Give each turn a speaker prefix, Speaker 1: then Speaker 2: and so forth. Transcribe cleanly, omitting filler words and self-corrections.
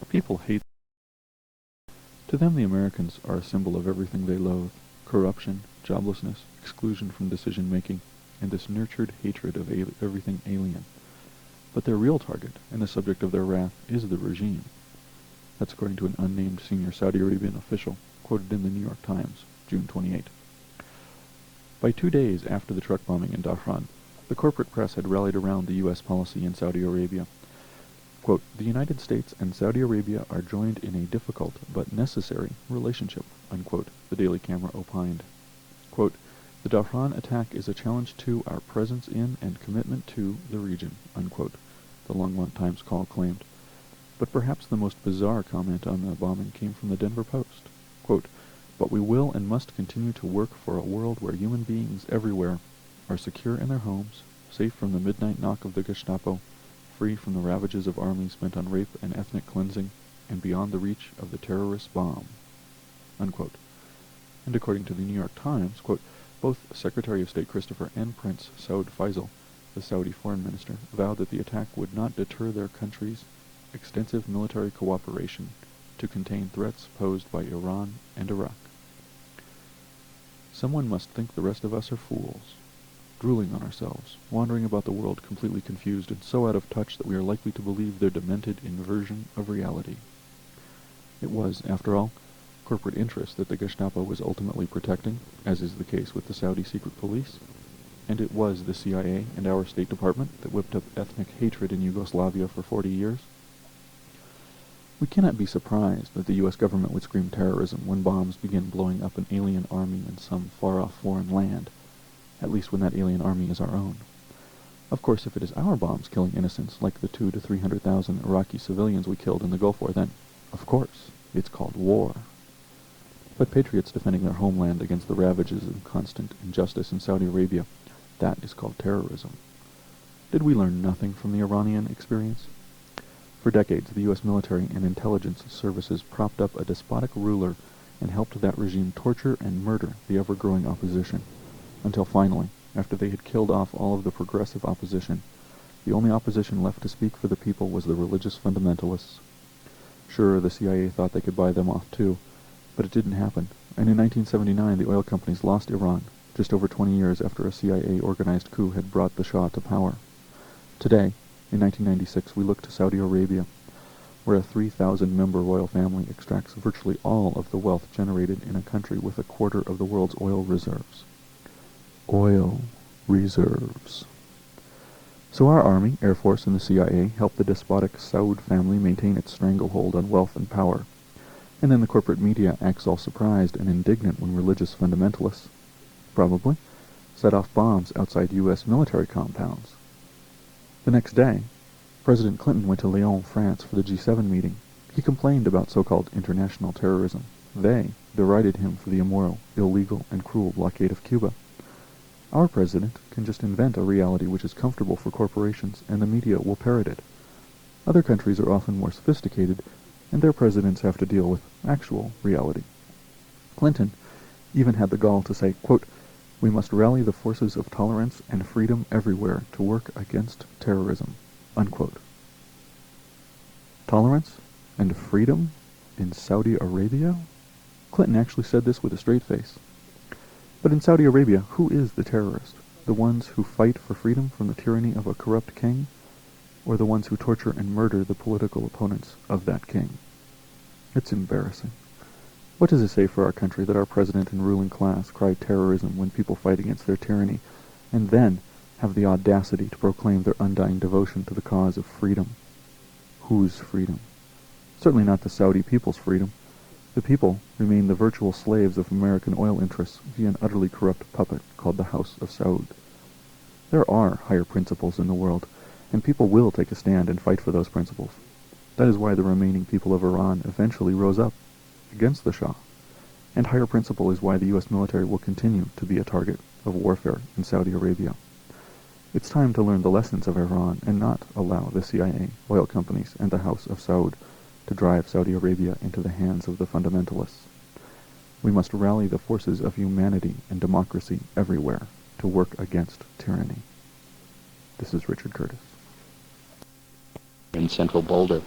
Speaker 1: People hate. To them, the Americans are a symbol of everything they loathe: corruption, joblessness, exclusion from decision-making, and this nurtured hatred of everything alien. But their real target, and the subject of their wrath, is the regime. That's according to an unnamed senior Saudi Arabian official, quoted in the New York Times, June 28. By 2 days after the truck bombing in Dhahran, the corporate press had rallied around the U.S. policy in Saudi Arabia. Quote, "The United States and Saudi Arabia are joined in a difficult but necessary relationship," unquote, the Daily Camera opined. Quote, "The Dhahran attack is a challenge to our presence in and commitment to the region," unquote, the Longmont Times Call claimed. But perhaps the most bizarre comment on the bombing came from the Denver Post. Quote, "But we will and must continue to work for a world where human beings everywhere are secure in their homes, safe from the midnight knock of the Gestapo, free from the ravages of armies bent on rape and ethnic cleansing, and beyond the reach of the terrorist bomb," unquote. And according to the New York Times, quote, "Both Secretary of State Christopher and Prince Saud Faisal, the Saudi foreign minister, vowed that the attack would not deter their country's extensive military cooperation to contain threats posed by Iran and Iraq. Someone must think the rest of us are fools, drooling on ourselves, wandering about the world completely confused and so out of touch that we are likely to believe their demented inversion of reality." It was, after all, corporate interest that the Gestapo was ultimately protecting, as is the case with the Saudi secret police, and it was the CIA and our State Department that whipped up ethnic hatred in Yugoslavia for 40 years. We cannot be surprised that the U.S. government would scream terrorism when bombs begin blowing up an alien army in some far-off foreign land, at least when that alien army is our own. Of course, if it is our bombs killing innocents, like the 200,000 to 300,000 Iraqi civilians we killed in the Gulf War, then, of course, it's called war. But patriots defending their homeland against the ravages of constant injustice in Saudi Arabia, that is called terrorism. Did we learn nothing from the Iranian experience? For decades, the U.S. military and intelligence services propped up a despotic ruler and helped that regime torture and murder the ever-growing opposition, until finally, after they had killed off all of the progressive opposition, the only opposition left to speak for the people was the religious fundamentalists. Sure, the CIA thought they could buy them off too, but it didn't happen, and in 1979 the oil companies lost Iran, just over 20 years after a CIA-organized coup had brought the Shah to power. Today, in 1996, we look to Saudi Arabia, where a 3,000-member royal family extracts virtually all of the wealth generated in a country with a quarter of the world's oil reserves. Oil reserves. So our Army, Air Force, and the CIA help the despotic Saud family maintain its stranglehold on wealth and power. And then the corporate media acts all surprised and indignant when religious fundamentalists, probably, set off bombs outside U.S. military compounds. The next day, President Clinton went to Lyon, France for the G7 meeting. He complained about so-called international terrorism. They derided him for the immoral, illegal, and cruel blockade of Cuba. Our president can just invent a reality which is comfortable for corporations, and the media will parrot it. Other countries are often more sophisticated, and their presidents have to deal with actual reality. Clinton even had the gall to say, quote, "We must rally the forces of tolerance and freedom everywhere to work against terrorism," unquote. Tolerance and freedom in Saudi Arabia? Clinton actually said this with a straight face. But in Saudi Arabia, who is the terrorist? The ones who fight for freedom from the tyranny of a corrupt king? Or the ones who torture and murder the political opponents of that king? It's embarrassing. What does it say for our country that our president and ruling class cry terrorism when people fight against their tyranny, and then have the audacity to proclaim their undying devotion to the cause of freedom? Whose freedom? Certainly not the Saudi people's freedom. The people remain the virtual slaves of American oil interests via an utterly corrupt puppet called the House of Saud. There are higher principles in the world, and people will take a stand and fight for those principles. That is why the remaining people of Iran eventually rose up against the Shah, and higher principle is why the U.S. military will continue to be a target of warfare in Saudi Arabia. It's time to learn the lessons of Iran and not allow the CIA, oil companies, and the House of Saud to drive Saudi Arabia into the hands of the fundamentalists. We must rally the forces of humanity and democracy everywhere to work against tyranny. This is Richard Curtis.
Speaker 2: In Central Boulder.